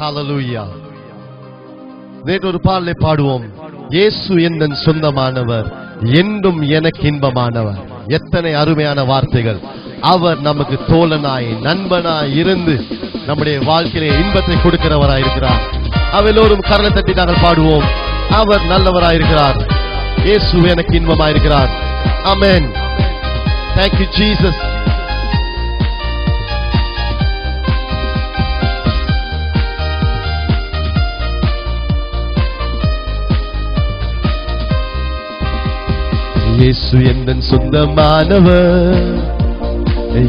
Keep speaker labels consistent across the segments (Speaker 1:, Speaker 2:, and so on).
Speaker 1: ஹalleluya. வேறொரு பாடலை பாடுவோம். இயேசு எந்தன் சொந்தமானவர், என்றும் எனக்கு இன்பமானவர். எத்தனை அருமையான வார்த்தைகள். அவர் நமக்கு தோழனாய் நண்பனாய் இருந்து நம்முடைய வாழ்க்கையிலே இன்பத்தை கொடுக்கிறவராயிருக்கிறார். அவெல்லோரும் கரலை தட்டி நாங்கள் பாடுவோம். அவர் நல்லவராயிருக்கிறார். இயேசு எனக்கு இன்பமாயிருக்கிறார். ஆமென். Thank you Jesus. இயேசு எந்தன் சொந்தமானவர்,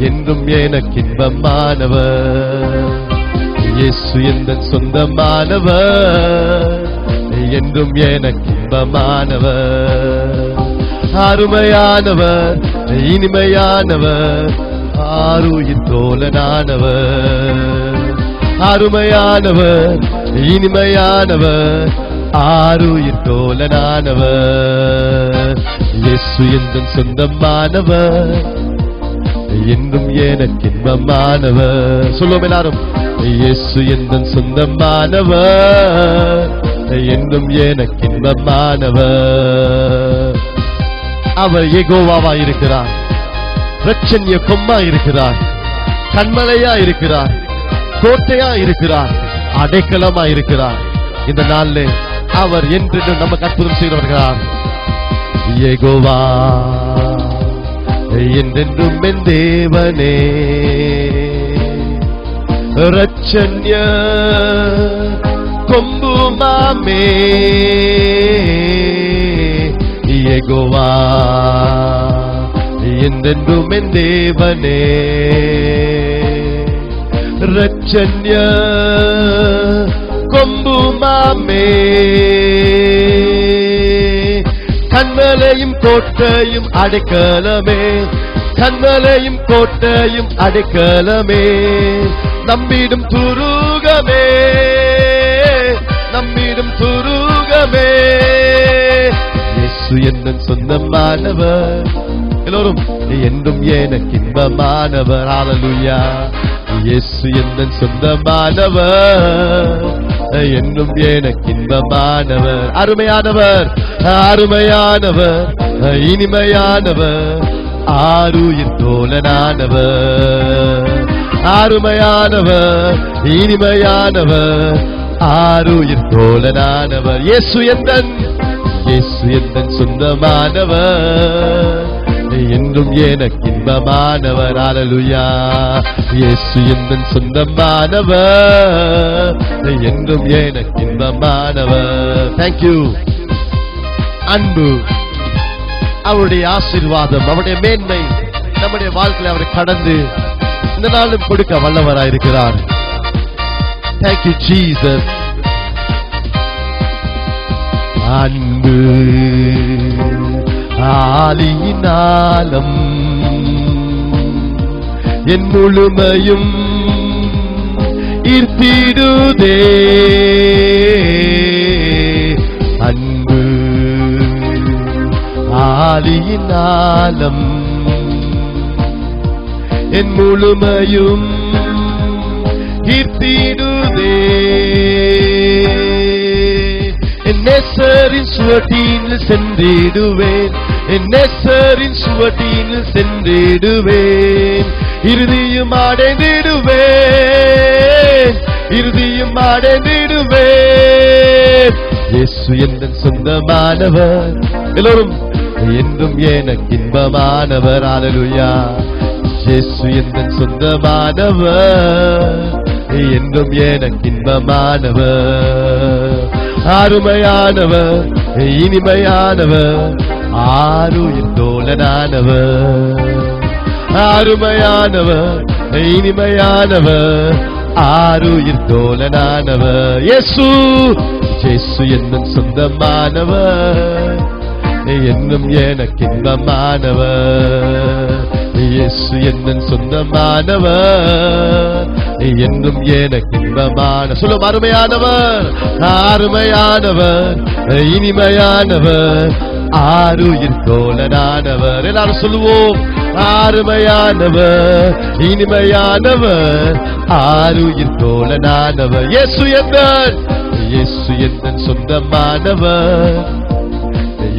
Speaker 1: என்றும் எனக்கு இன்பமானவர். இயேசு எந்தன் சொந்தமானவர், என்றும் எனக்கு இன்பமானவர். அருமையானவர், இனிமையானவர், ஆருயிர் தோழனானவர். அருமையானவர், இனிமையானவர், ஆருயிர் தோழனானவர். இயேசு எந்தன் சொந்தமானவர், என்றும் எனக்கு இன்பமானவர். சொல்லுவோம் எல்லாரும். இயேசு எந்தன் சொந்தமானவர், என்றும் எனக்கு இன்பமானவர். அவர் யெகோவாவா இருக்கிறார், இரட்சணிய கொம்பா இருக்கிறார், கண்மலையா இருக்கிறார், கோட்டையா இருக்கிறார், அடைக்கலமா இருக்கிறார். இந்த நாளிலே அவர் என்றென்றும் நமக்கு அற்புதம் செய்கிறவர்களார். யெகோவா என்றென்றும் என் தேவனே, இரட்சண்ய கொம்புமாமே. யெகோவா என்றென்றும் என் தேவனே, இரட்சண்ய கொம்புமாமே. கண்மலையும் கோட்டையும் அடைக்கலமே, கண்மலையும் கோட்டையும் அடைக்கலமே. நம்மிடும் துருகமே, நம்மிடும் துருகமே. இயேசு எந்தன் சொந்தமானவர், எல்லோரும் என்றும் எனக்கு இன்பமானவர். ஹalleluya. இயேசு எந்தன் சொந்தமானவர், என்றும் எனக்கு இன்பமானவர். அருமையானவர், அருமையானவர், இனிமையானவர், ஆருயிர் தோழனானவர். அருமையானவர், இனிமையானவர், ஆருயிர் தோழனானவர். இயேசு எந்தன், இயேசு எந்தன் சொந்தமானவர், என்றும் எனக்கு இன்பமானவர். ஹalleluya. இயேசு எந்தன் சொந்தமானவர், என்றும் எனக்கு இன்பமானவர். Thank you. அன்பு, அவருடைய ஆசீர்வாதம், அவருடைய மேன்மை நம்முடைய வாழ்க்கையில் அவரை கடந்து இந்த நாளும் கொடுக்க வல்லவராயிருக்கிறார். Thank you Jesus. அன்பு ஆலியினாலும் என் முழுமையும் ஈர்த்திடுதே. அன்பு ஆலியினாலும் என் முழுமையும் ஈர்த்திடுதே. என் நேசரின் சுவட்டினில் சென்றிடுவேன், என் நேசரின் சுவட்டினில் சென்றிடுவேன். இறுதியும் அடைந்திடுவேன், இறுதியும் அடைந்திடுவேன். இயேசு எந்தன் சொந்தமானவர், எல்லோரும் என்றும் எனக்கு இன்பமானவர். ஹalleluya. இயேசு எந்தன் சொந்தமானவர், என்றும் எனக்கு இன்பமானவர். அருமையானவர், இனிமையானவர், ஆருயிர் தோழனானவர். அருமையானவர், இனிமையானவர், ஆருயிர் தோழனானவர். இயேசு, இயேசு எந்தன் சொந்தமானவர், என்னும் எனக்கு இன்பமானவர். இயேசு எந்தன் சொந்தமானவர், என்னும் எனக்கு இன்பமான. சொல்லும். அருமையானவர், அருமையானவர், இனிமையானவர், ஆருயிர் தோழனானவர். எல்லாரும் சொல்லுவோம், அருமையானவர், இனிமையானவர், ஆருயிர் தோழனானவர். இயேசு எந்தன் சொந்தமானவர்,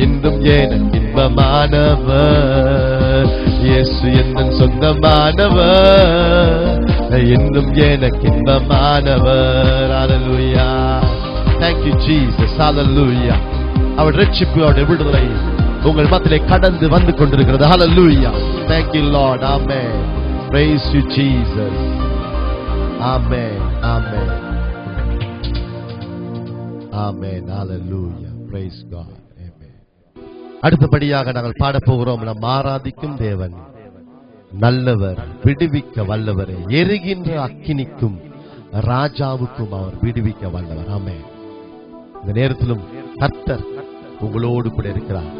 Speaker 1: இன்னும் எனக்கு இன்பமானவர். இயேசு எந்தன் சொந்தமானவர், இன்னும் எனக்கு இன்பமானவர். ஹல்லேலூயா. Thank you Jesus. Hallelujah. அவர் ரட்சிப்பு, அவருடைய விடுதலை உங்கள் மத்தியிலே கடந்து வந்து கொண்டிருக்கிறது. Hallelujah. Thank you Lord. Amen. Praise you Jesus. Amen. Amen. Amen. Hallelujah. Praise God. Amen. அடுத்தபடியாக நாங்கள் பாடப் போகிறோம், நம் ஆராதிக்கும் தேவன் நல்லவர், விடுவிக்க வல்லவரே, எரிகின்ற அக்கினிக்கும் ராஜாவுக்கும் அவர் விடுவிக்க வல்லவர். ஆமென். இந்த நேரத்திலும் கர்த்தர் உங்களோடு கூட இருக்கிறார்.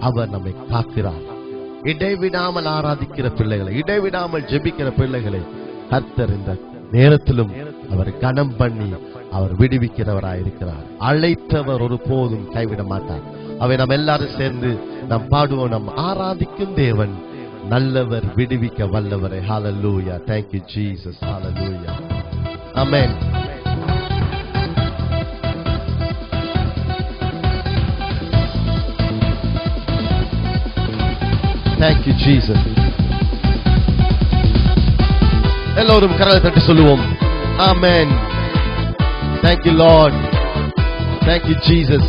Speaker 1: அவர் நம்மை காக்கிறார். இடைவிடாமல் ஆராதிக்கிற பிள்ளைகளை, இடைவிடாமல் ஜெபிக்கிற பிள்ளைகளை கர்த்தர் இந்த நேரத்திலும் அவர் கனம் பண்ணி அவர் விடுவிக்கிறவராயிருக்கிறார். அழைத்தவர் ஒருபோதும் கைவிட மாட்டார். அவை நாம் எல்லாரும் சேர்ந்து நாம் பாடுவோம், நம் ஆராதிக்கும் தேவன் நல்லவர், விடுவிக்க வல்லவரே. Hallelujah. Thank you Jesus. Hallelujah. Amen. Thank you Jesus. எல்லோரும் கரங்களை தட்டி சொல்லுவோம், Amen. Thank you Lord. Thank you Jesus.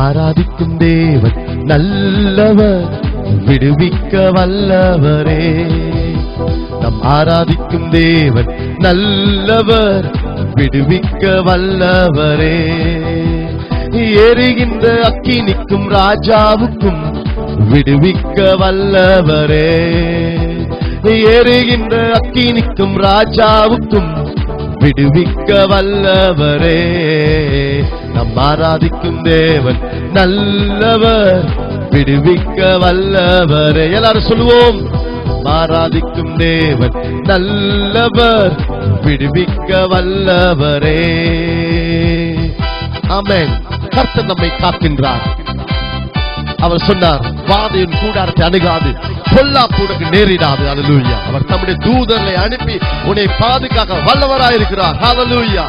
Speaker 1: ஆராதிக்கும் தேவன் நல்லவர், விடுவிக்க வல்லவரே. நம் ஆராதிக்கும் தேவன் நல்லவர், விடுவிக்க வல்லவரே. எரிகின்ற அக்கினிக்கும் ராஜாவுக்கும் விடுவிக்க வல்லவரே. எரிகின்ற அக்கினிக்கும் ராஜாவுக்கும் விடுவிக்க வல்லவரே. நம் ஆராதிக்கும் தேவன் நல்லவர், விடுவிக்க வல்லவரே. எல்லாரும் சொல்லுவோம், ஆராதிக்கும் தேவன் நல்லவர், விடுவிக்க வல்லவரே. ஆமென். கர்த்தர் நம்மை காக்கின்றார். அவர் சொன்னார், வாதையின் கூடாரத்தை அணுகாது, பொல்லாப்பு உனக்கு நேரிடாது. ஹல்லேலூயா. அவர் தம்முடைய தூதர்களை அனுப்பி உன்னை பாதுகாக்க வல்லவராயிருக்கிறார். ஹல்லேலூயா.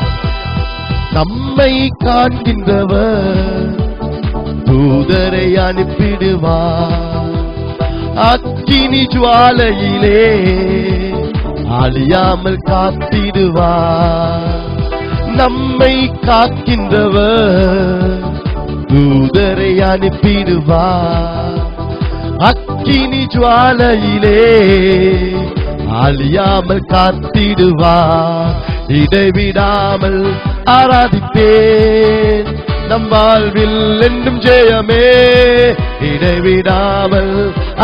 Speaker 1: நம்மை காண்கின்றவர் தூதரை அனுப்பிடுவார். அக்கினி ஜுவாலையிலே அழியாமல் காத்திடுவார். நம்மை காக்கின்றவர் தூதரை அனுப்பிடுவார். அக்கினி ஜுவாலையிலே அழியாமல் காத்திடுவார். இடைவிடாமல் ஆராதிப்பேன், நம் வாழ்வில் என்றும் ஜெயமே. இடைவிடாமல்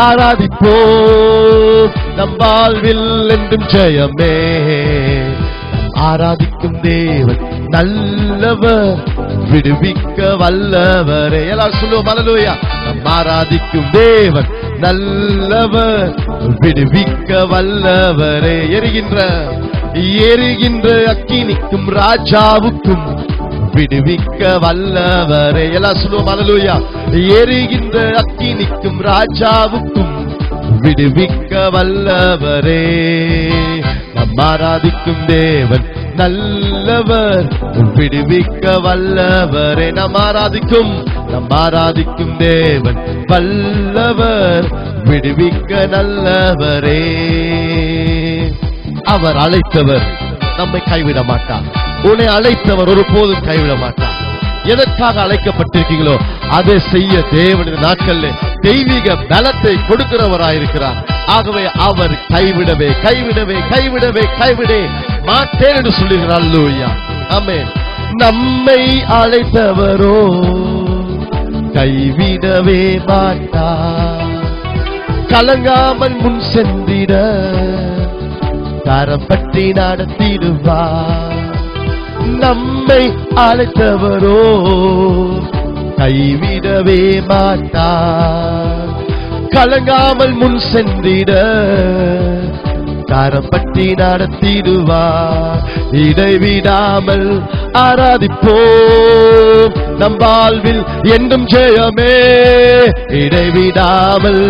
Speaker 1: ஆராதிப்போம், நம் வாழ்வில் என்றும் ஜெயமே. ஆராதிக்கும் தேவன் நல்லவர், விடுவிக்க வல்லவரே. எல்லாரும் சொல்லுவோம், ஹல்லேலூயா. நம் ஆராதிக்கும் தேவன் நல்லவர், விடுவிக்க வல்லவரே. எரிகின்ற அக்கினிக்கும் ராஜாவுக்கும் விடுவிக்க வல்லவரே. எல்லாம் சொல்லுவோம், ஹல்லேலூயா. எரிகின்ற அக்கினிக்கும் ராஜாவுக்கும் விடுவிக்க வல்லவரே. நம் ஆராதிக்கும் தேவன் நல்லவர், விடுவிக்க வல்லவரே. நம் ஆராதிக்கும் தேவன் வல்லவர், விடுவிக்க நல்லவரே. அவர் அழைத்தவர் நம்மை கைவிட மாட்டார். உன்னை அழைத்தவர் ஒருபோதும் கைவிட மாட்டார். எதற்காக அழைக்கப்பட்டிருக்கீங்களோ அதை செய்ய தேவனின் நாட்கள்ல தெய்வீக பலத்தை கொடுக்கிறவராயிருக்கிறார். ஆகவே அவர் கைவிடவே மாட்டேன் என்று சொல்லுகிறார். ஹல்லேலூயா. ஆமென். நம்மை அழைத்தவரோ கைவிடவே மாட்டார். கலங்காமல் முன் சென்றிட கரம் பற்றி நடத்திடுவார். நம்மை அழைத்தவரோ கைவிடவே மாட்டார். கலங்காமல் முன் சென்றிட கரம் பற்றி நடத்திடுவார். இடைவிடாமல் ஆராதிப்போம், நம் வாழ்வில் என்றும் ஜெயமே. இடைவிடாமல்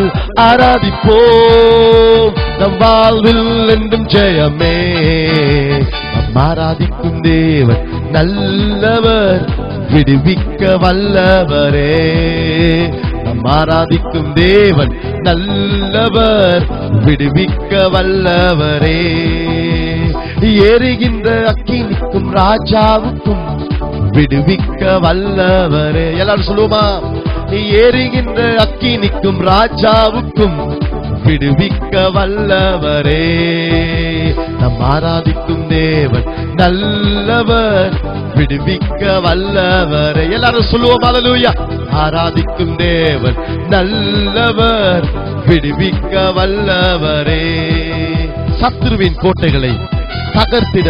Speaker 1: ஆராதிப்போம், நம் வாழ்வில் என்றும் ஜெயமே. நம் ஆராதிக்கும் தேவன் நல்லவர், விடுவிக்க வல்லவரே. நம் ஆராதிக்கும் தேவன் நல்லவர், விடுவிக்க வல்லவரே. எரிகின்ற அக்கினிக்கும் ராஜாவுக்கும் விடுவிக்க வல்லவரே. எல்லாரும் சொல்லுவோமா? எரிகின்ற அக்கினிக்கும் ராஜாவுக்கும் விடுவிக்க வல்லவரே. நம் ஆராதிக்கும் தேவன் நல்லவர், விடுவிக்க வல்லவரே. எல்லாரும் சொல்லுவோம் அல்லேலூயா. ஆராதிக்கும் தேவன் நல்லவர், விடுவிக்க வல்லவரே. சத்துருவின் கோட்டைகளை தகர்த்திட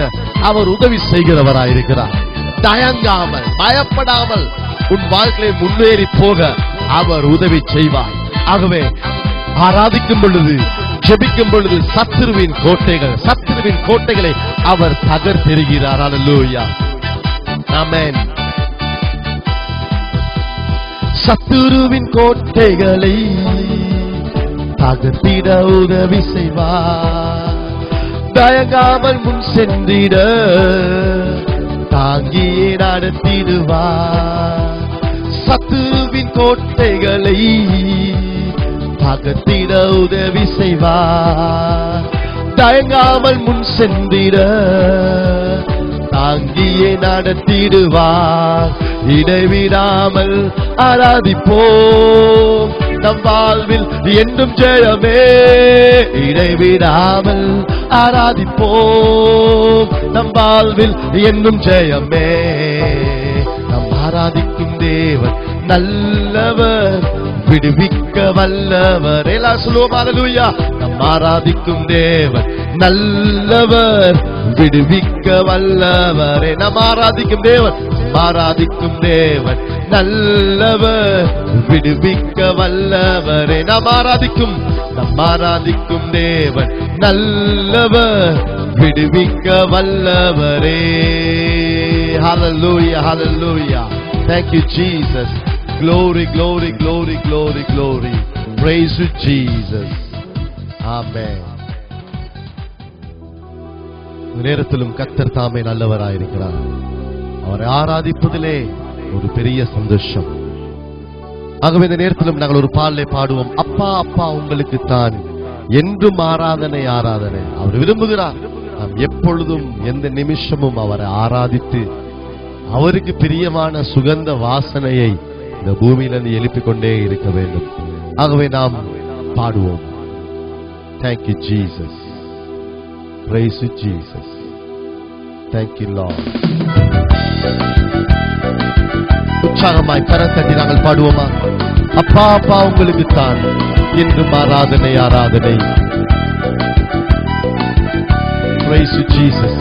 Speaker 1: அவர் உதவி செய்கிறவராயிருக்கிறார். தயங்காமல், பயப்படாமல் உன் வாழ்க்கையை முன்னேறி போக அவர் உதவி செய்வார். ஆகவே ஆராதிக்கும் பொழுது, ஜெபிக்கும் பொழுது சத்துருவின் கோட்டைகளை அவர் தகர்த்தெறிகிறார். அல்லேலூயா, ஆமென். சத்துருவின் கோட்டைகளை தகர்த்திட உதவி செய்வார். தயங்காமல் முன் சென்றிட தாங்கியே நடத்திடுவார். சத்துருவின் கோட்டைகளை தகர்த்திட உதவி செய்வார். தயங்காமல் முன் சென்றிட தாங்கியே நடத்திடுவார். இடைவிடாமல் ஆராதிப்போம், நம் வாழ்வில் என்றும் ஜெயமே. இடைவிடாமல் ஆராதிப்போம், நம் வாழ்வில் என்றும் ஜெயமே. நம் ஆராதிக்கும் தேவன் நல்லவர், விடுவிக்க வல்லவர். எல்லாம் சொல்லுவோம் அல்லேலூயா. நம் ஆராதிக்கும் தேவன் நல்லவர், விடுவிக்க வல்லவரே. நம் ஆராதிக்கும் தேவன், ஆராதிக்கும் தேவன் நல்லவர், விடுவிக்க வல்லவரே. நம் ஆராதிக்கும் தேவன் நல்லவர், விடுவிக்க வல்லவரே. Hallelujah, hallelujah. Thank you, Jesus. Glory, glory, glory, glory, glory. Praise you, Jesus. Amen. நேரத்திலும் கர்த்தர் தாமே நல்லவராயிருக்கிறார். அவரை ஆராதிப்பதிலே ஒரு பெரிய சந்தோஷம். ஆகவே இந்த நேரத்திலும் நாங்கள் ஒரு பாடலை பாடுவோம். அப்பா அப்பா உங்களுக்கு தான் என்றும் ஆராதனை ஆராதனை. அவர் விரும்புகிறார் நாம் எப்பொழுதும் எந்த நிமிஷமும் அவரை ஆராதித்து அவருக்கு பிரியமான சுகந்த வாசனையை இந்த பூமியிலிருந்து எழுப்பிக் கொண்டே இருக்க வேண்டும். ஆகவே நாம் பாடுவோம். Thank you, Jesus. Praise you, Jesus. Thank you, Lord. உற்சாகமாய் கரத்தட்டி நாங்கள் பாடுவோமா? அப்பா அப்பா உங்களுக்கு தான் என்றும் ஆராதனை ஆராதனை. Praise you, Jesus.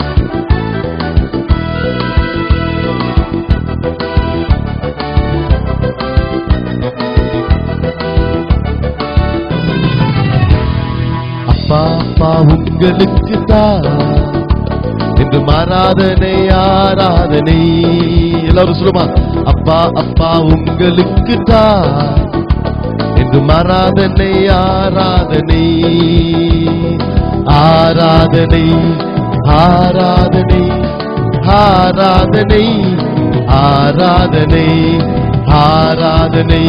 Speaker 1: அப்பா அப்பா உங்களுக்கு தான் என்றும் ஆராதனை ஆராதனை. எல்லாரும் சொல்லுமா? அப்பா அப்பா உங்களுக்கு தான் என்றும் ஆராதனை ஆராதனை. ஆராதனை ஆராதனை ஆராதனை ஆராதனை ஆராதனை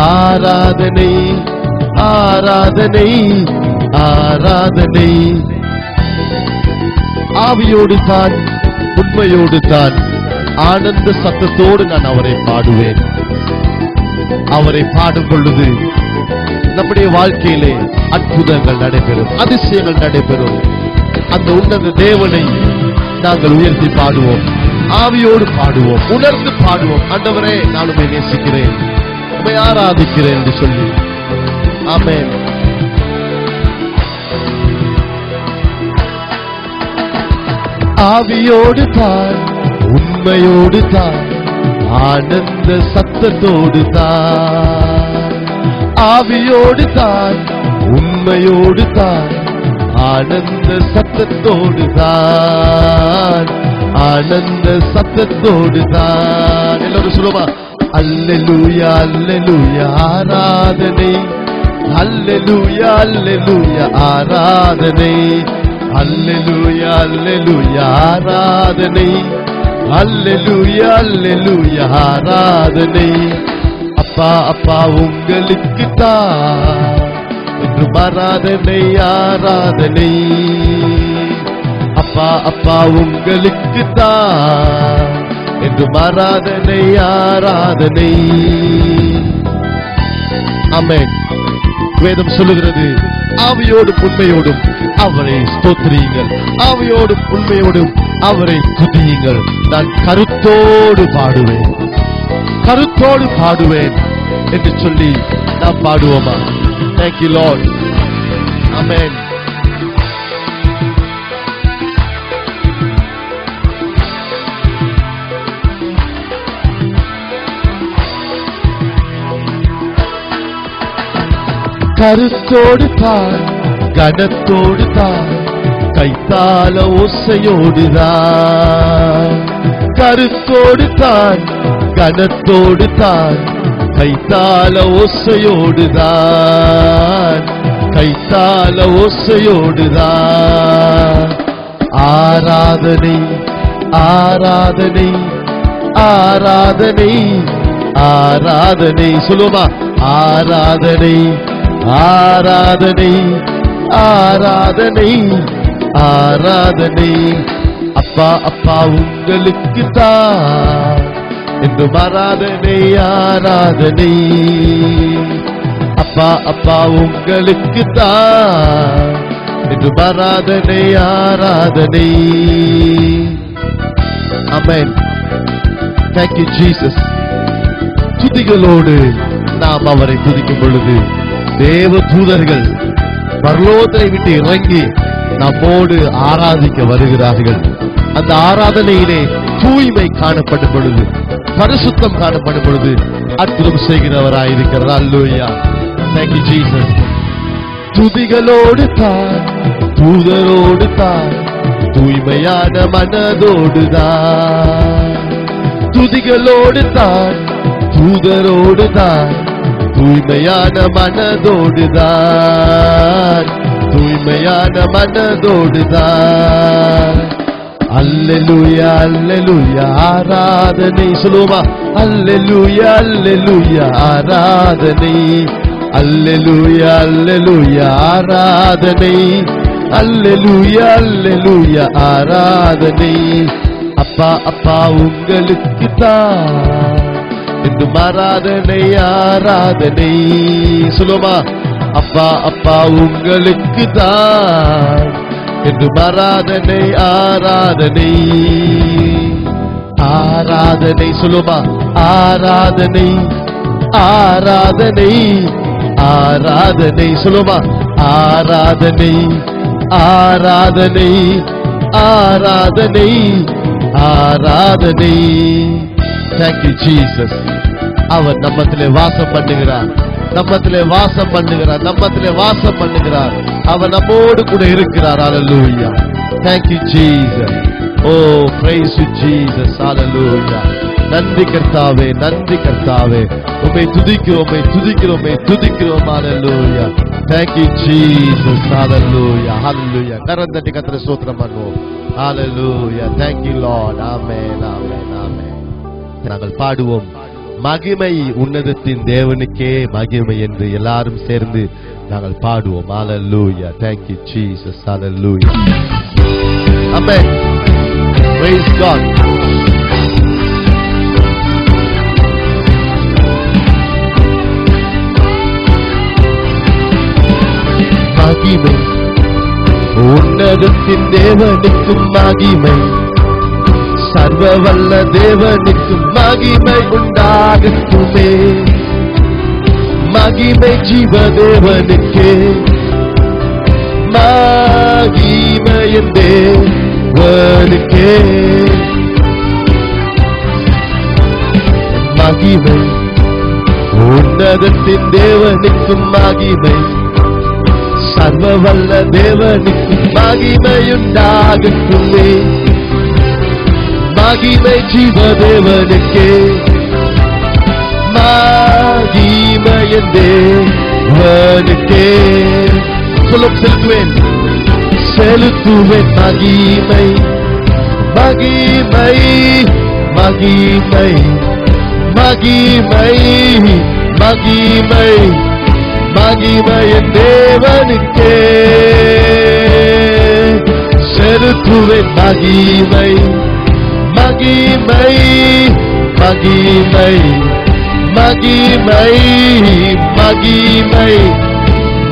Speaker 1: ஆராதனை ஆராதனை ஆராதனை. ஆவியோடு தான் உண்மையோடு தான் ஆனந்த சத்தத்தோடு நான் அவரை பாடுவேன். அவரை பாடும் பொழுது நம்முடைய வாழ்க்கையிலே அற்புதங்கள் நடைபெறும், அதிசயங்கள் நடைபெறும். அந்த உன்னத தேவனை நாங்கள் உயர்த்தி பாடுவோம், ஆவியோடு பாடுவோம், உணர்ந்து பாடுவோம். ஆண்டவரே, நான் உம்மை நேசிக்கிறேன், உம்மை ஆராதிக்கிறேன் என்று சொல்லி. ஆமென். ஆவியோடு தான் உண்மையோடு தான் ஆனந்த சத்தத்தோடு தான், ஆவியோடு தான், உண்மையோடு தான், ஆனந்த சத்தத்தோடு தான், ஆனந்த சத்தத்தோடு தான். எல்லாரும் சொல்லுமா, அல்லேலூயா அல்லேலூயா ஆராதனை, அல்லேலூயா அல்லேலூயா ஆராதனை, அல்லேலூயா அல்லேலூயா ஆராதனை, அல்லேலூயா அல்லேலூயா ஆராதனை. அப்பா அப்பா உங்களுக்கு தான் என்றும் ஆராதனை ஆராதனை. அப்பா அப்பா உங்களுக்கு தான் என்றும் ஆராதனை ஆராதனை. ஆமென். வேதம் சொல்லுகிறது, ஆவியோடும் உண்மையோடும் அவரை ஸ்தோத்திரியுங்கள், ஆவியோடும் உண்மையோடும் அவரை துதியுங்கள். நான் கருத்தோடு பாடுவேன், கருத்தோடு பாடுவேன் என்று சொல்லி நாம் பாடுவோமா? Thank you Lord. Amen. கருத்தோடு தான், கனத்தோடு தான், கைத்தாள ஓசையோடு தான். கருத்தோடு தான், கனத்தோடு தான், கைத்தாள ஓசையோடு தான், கைத்தாள ஓசையோடு தான். ஆராதனை ஆராதனை ஆராதனை ஆராதனை. சொல்லுமா, ஆராதனை ஆராதனை ஆராதனை ஆராதனை. அப்பா அப்பா உங்களுக்கு தான் என்றும் ஆராதனை ஆராதனை. அப்பா அப்பா உங்களுக்கு தான் என்றும் ஆராதனை ஆராதனை. ஆமென். Thank you Jesus. துதிகளோடு நாம் அவரை துதிக்கும் பொழுது தேவ தூதர்கள் பரலோகத்தை விட்டு இறங்கி நம்மோடு ஆராதிக்க வருகிறார்கள். அந்த ஆராதனையிலே தூய்மை காணப்படும் பொழுது, பரிசுத்தம் காணப்படும் பொழுது அற்புதம் செய்கிறவராயிருக்கிறார். அல்லேலூயா. Thank you Jesus. துதிகளோடு தான், தூதரோடு தான், தூய்மையான மனதோடு தான். துதிகளோடு தான், தூதரோடு தான், தூய்மையான மனதோடு தான், தூய்மையான மனதோடு தான். அல்லேலூயா அல்லேலூயா ஆராதனை. சொல்லுமா, அல்லேலூயா அல்லேலூயா ஆராதனை, அல்லேலூயா அல்லேலூயா ஆராதனை, அல்லேலூயா அல்லேலூயா ஆராதனை. அப்பா அப்பா உங்களுக்கு தான் என்றும் ஆராதனை ஆராதனை. சொல்லுமா, அப்பா அப்பா உங்களுக்கு தான் என்றும் ஆராதனை ஆராதனை. ஆராதனை. சொல்லுமா, ஆராதனை ஆராதனை ஆராதனை. சொல்லுமா, ஆராதனை ஆராதனை ஆராதனை ஆராதனை. Thank you Jesus. அவர் நம்மத்திலே வாசம் பண்ணுகிறார், நம்மத்திலே வாசம் பண்ணுகிறார், நம்மத்திலே வாசம் பண்ணுகிறார். அவர் நம்மோடு கூட இருக்கிறார். Hallelujah. Thank you Jesus. Oh, praise you Jesus. Hallelujah. நன்றி கர்த்தாவே, நன்றி கர்த்தாவே. உம்மை துதிக்கிறோம், உம்மை துதிக்கிறோம், உம்மை துதிக்கிறோம். Hallelujah. Thank you Jesus. Hallelujah. Hallelujah. கரந்தட்டி கர்த்தரை ஸ்தோத்திரம் பண்ணுவோம். Hallelujah. Thank you Lord. Amen. Amen. Amen. நாங்கள் பாடுவோம், மகிமை உன்னதத்தின் தேவனுக்கே மகிமை என்று எல்லாரும் சேர்ந்து நாங்கள் பாடுவோம். Hallelujah. Thank you Jesus. Hallelujah. Amen. Praise God. மகிமை உன்னதத்தின் தேவனுக்கும் மகிமை, சர்வ வல்ல தேவனுக்கும் மகிமை உண்டாகட்டுமே. மகிமை ஜீவ தேவனுக்கே, மகிமையின் தேவனுக்கே. மகிமை, உன்னதத்தின் தேவனுக்கும் மகிமை, சர்வ வல்ல தேவனுக்கும் மகிமையுண்டாகட்டுமே. மகிமை ஜீவ தேவனுக்கே, மகிமையின் தேவனுக்கே. சொல்லும் செலுத்துவேன், செலுத்துவேன் மகிமை, மகிமை, மகிமை, மகிமை, மகிமை, மகிமையின் தேவனுக்கே. செலுத்துவேன் மகிமை, மகிமை, மகிமை, மகிமை, மகிமை,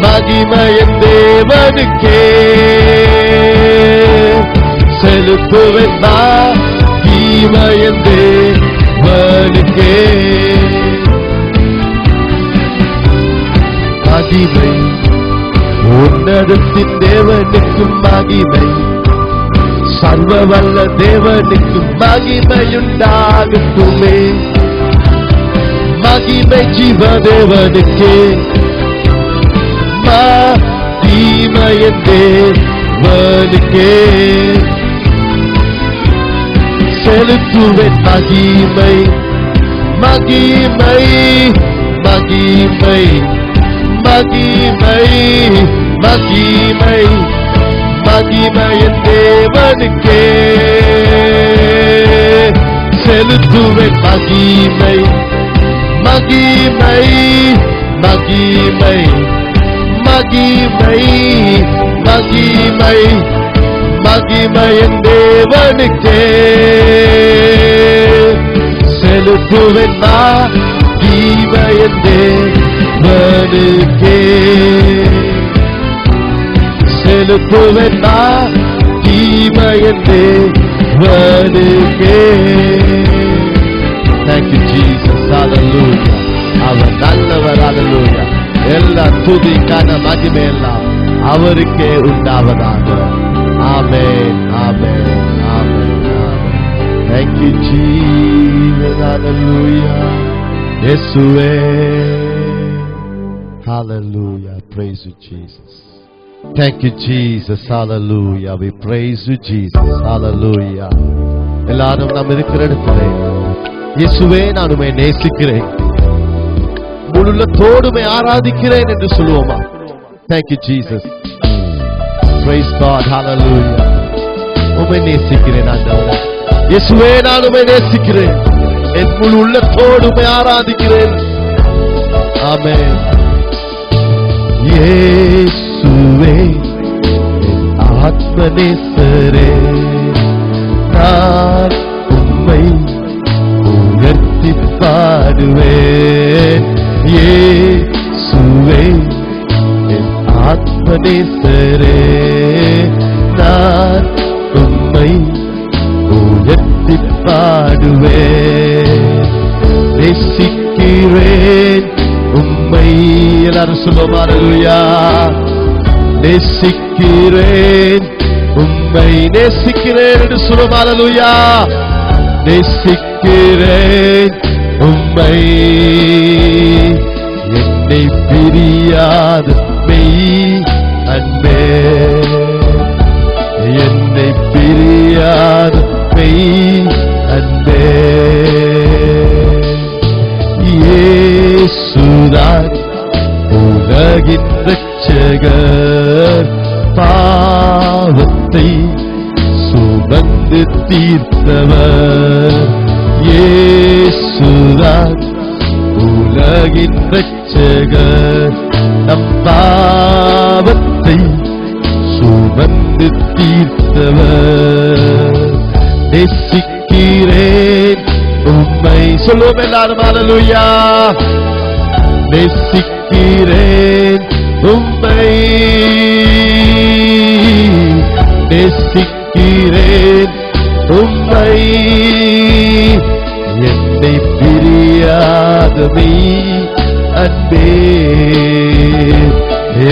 Speaker 1: மகிமையின் தேவனுக்கே. செலுத்துவேன் மகிமையின் தேவனுக்கே. மகிமை, உன்னதத்தின் தேவனுக்கும் மகிமை, சர்வ வல்ல தேவனுக்கும் மகிமையுண்டாகட்டுமே. மகிமை ஜீவ தேவனுக்கே, மகிமையின் தேவனுக்கே. செலுத்துவேன் மகிமை, மகிமை, மகிமை, மகிமை, மகிமை, மகிமையின் தேவனுக்கே. செலுத்துவேன் மகிமை, மகிமை, மகிமை, மகிமை, மகிமை, மகிமையின் தேவனுக்கே. செலுத்துவேன் மகிமையின் தேவனுக்கே. செலுத்துவேன் மகிமையின் தேவனுக்கே. Thank you Jesus, hallelujah. அவர் நல்லவர், hallelujah. எல்லா துதி கன மகிமை எல்லாம் அவருக்கே உண்டாவதாக. ஆமென், ஆமென், ஆமென், ஆமென். Thank you Jesus, hallelujah. இயேசுவே, hallelujah. Praise you Jesus. Thank you Jesus, hallelujah. We praise you Jesus, hallelujah. எல்லாரும் நாம் இருக்கிற இடத்துல இயேசுவே நான் உம்மை நேசிக்கிறேன், முழுள்ளத்தோடு ஆராதிக்கிறேன் என்று சொல்லுவோமா? Thank you Jesus. Praise God, hallelujah. உம்மை நேசிக்கிறேன் ஆண்டவரே. இயேசுவே நான் உம்மை நேசிக்கிறேன், என் முழு உள்ளத்தோடு ஆராதிக்கிறேன். ஆமென். இயேசுவே என் ஆத்மநேசரே, நான் உம்மை உயர்த்தி பாடுவேன். இயேசுவே என் ஆத்மநேசரே, நான் உம்மை உயர்த்தி பாடுவேன். நேசிக்கிறேன் உம்மை, எல்லாரும் சொல்லுவோம் அல்லேலூயா. நேசிக்கிறேன் உம்மை, நேசிக்கிறேன் என்று சொல்லுவோம் அல்லேலூயா. நேசிக்கிறேன் உம்மை, என்னை பிரியாத மெய் அன்பே, என்னை பிரியாத மெய் அன்பே. இயேசுதான் உலகின் இரட்சகர், பாவத்தை சுமந்து தீர்த்தவர். இயேசுதான் உலகின் இரட்சகர், நம் பாவத்தை சுமந்து தீர்த்தவர். நேசிக்கிறேன் உம்மை, சொல்லுவோம் எல்லாரும் அல்லேலூயா. நேசிக்கிறேன் உம்மை, நேசிக்கிறேன் உம்மை, என்னை பிரியாத மெய் அன்பே,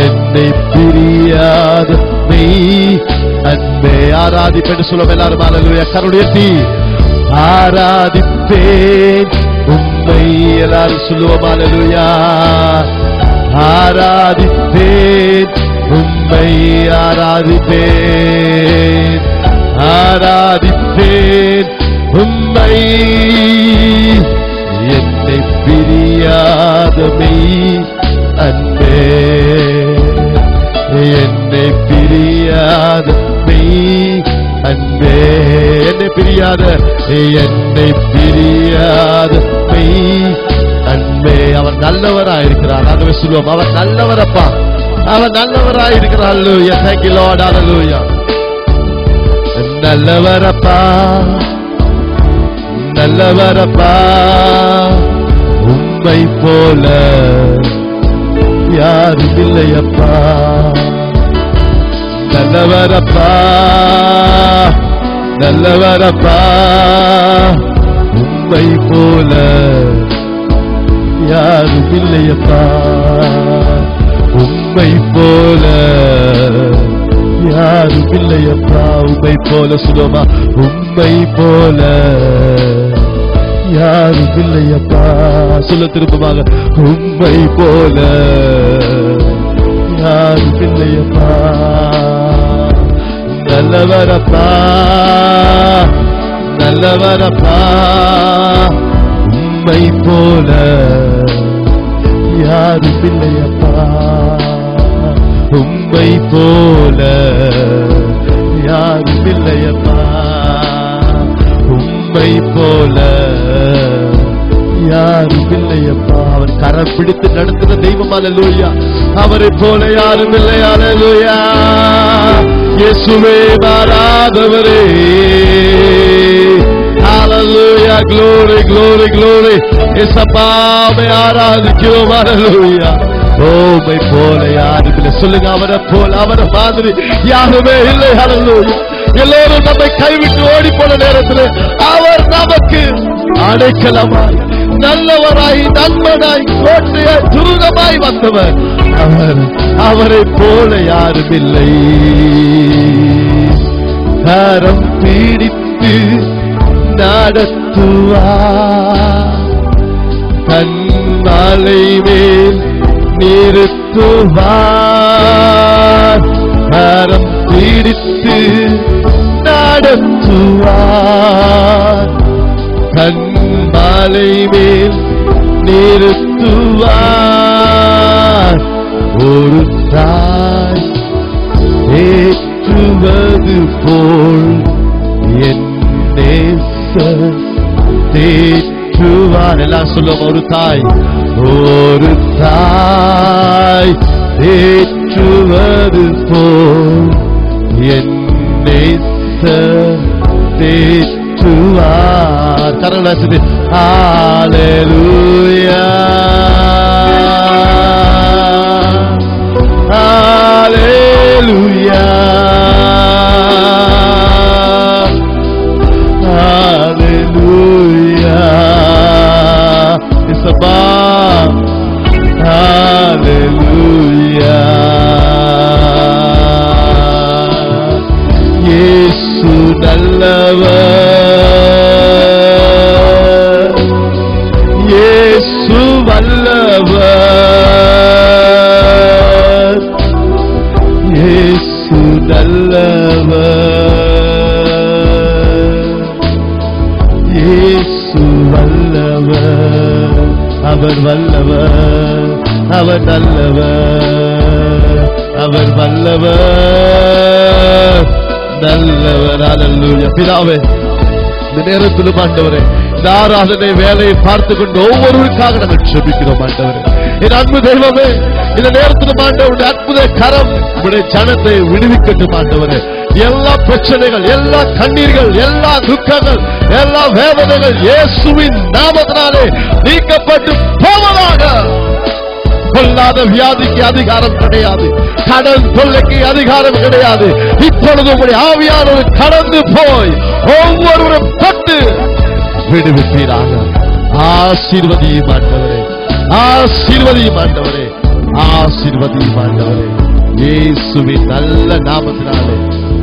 Speaker 1: என்னை பிரியாத மெய் அன்பே. ஆராதிப்பேன் சொல்லுவோம் எல்லாரும் அல்லேலூயா. கருணையத்தி ஆராதிப்பேன் உம்மை, எல்லாரும் சொல்லுவோம் அல்லேலூயா. ஆராதிப்பேன் உம்மை ஆராதிப்பேன், ஆராதிப்பேன் உம்மை. என்னை பிரியாதமை அன்பே, என்னை பிரியாதமை அன்பே, என்னை பிரியாத, என்னை பிரியாதமை அன்பே. அவர் நல்லவராயிருக்கிறார். ஆகவே சொல்லுவோம், அவர் நல்லவரப்பா, அவர் நல்லவராயிருக்கிறார். அல்லேலூயா. Thank you Lord. Hallelujah. நல்லவரப்பா, நல்லவரப்பா, உம்மை போல யாரும் இல்லையப்பா. நல்லவரப்பா, நல்லவரப்பா, உம்மை போல யாரும் இல்லையப்பா. உம்மை போல யாரும் இல்லையப்பா. உம்மை போல சுலோமா, உம்மை போல யாரும் இல்லையப்பா. சொல்ல திருப்பமாக, உம்மை போல யாரும் இல்லையப்பா. நல்லவரப்பா, நல்லவரப்பா, உம்மை போல யாரும் இல்லையப்பா. உம்மை போல யாரும் இல்லையப்பா. உம்மை போல யாரும் இல்லையப்பா. அவர் கரம் பிடித்து நடத்துகிற தெய்வம். அல்லேலூயா. அவரை போல யாரும் இல்லை. அல்லேலூயா. இயேசுவே மாறாதவரே. Hallelujah, glory, glory, glory. இயேசுவை ஆராதிக்கிறோம். அல்லேலூயா. உம்மை போல யாரும் இல்லை. சொல்லுங்க, அவரை போல, அவரை மாதிரி யாருமே இல்லை. அல்லேலூயா. எல்லோரும் நம்மை கைவிட்டு ஓடி போன நேரத்தில் அவர் நமக்கு அடைக்கலமாய், நல்லவராய், நண்பனாய், கோட்டையாய், துருகமாய் வந்தவர். அவரை போல யாரும் இல்லை. கரம் பிடித்து நடத்துவார், கண்மலை மேல் நிறுத்துவார். கரம் பிடித்து நடத்துவார், கண்மலை மேல் நிறுத்துவார். ஒரு தாய் தேற்றுவது போல் என் நேசர் தேற்றுவார். எல்லாம் சொல்லுவோம், ஒரு தாய், ஒரு தாய் தேற்றுவது போல் என் நேசர் தேற்றுவார். கரங்களாசி. ஹல்லேலூயா, ஹல்லேலூயா, ஹல்லேலூயா. இயேசுவா, ஹல்லேலூயா. இயேசு நல்லவர், இயேசு வல்லவர், இயேசு நல்லவர், இயேசு வல்லவர். அவர் வல்லவர், அவர் நல்லவர், அவர் வல்லவர், நல்லவர். அல்லேலூயா. பிதாவே, இந்த நேரத்திலும் ஆண்டவரே, இந்த ஆராதனை வேலையை பார்த்து கொண்டு ஒவ்வொருவருக்காக நாங்கள் ஜெபிக்கிறோம். ஆண்டவரே, என் அன்பு தெய்வமே, இந்த நேரத்திலும் ஆண்டவருடைய அற்புத கரம் உடைய ஜனத்தை விடுவிக்கட்டும். ஆண்டவரே, எல்லா பிரச்சனைகள், எல்லா கண்ணீர்கள், எல்லா துக்கங்கள், எல்லா வேதனைகள் இயேசுவின் நாமத்தினாலே நீக்கப்பட்டு போவதாக. கொல்லாத வியாதிக்கு அதிகாரம் கிடையாது, கடன் தொல்லைக்கு அதிகாரம் கிடையாது. இப்பொழுது உங்களுடைய ஆவியானவர் கடந்து போய் ஒவ்வொருவரும் தொட்டு விடுவிப்பீராக. ஆசீர்வதியும் ஆண்டவரே, ஆசீர்வதியும் ஆண்டவரே, ஆசீர்வதியும் ஆண்டவரே. இயேசுவின் நல்ல நாமத்தினாலே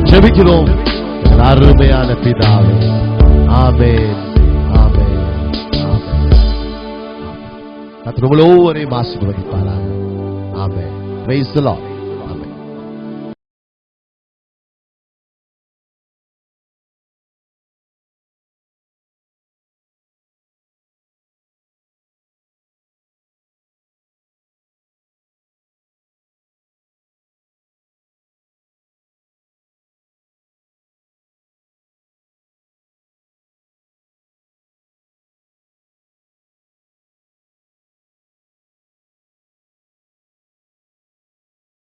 Speaker 1: ஜெபிக்கிறோம் அருமையான பிதாவே. ஆமென், ஆமென், ஆமென். கர்த்தர் உங்களை ஒவ்வொருவரையும் ஆசீர்வதிப்பாராக. ஆமென். Praise the Lord.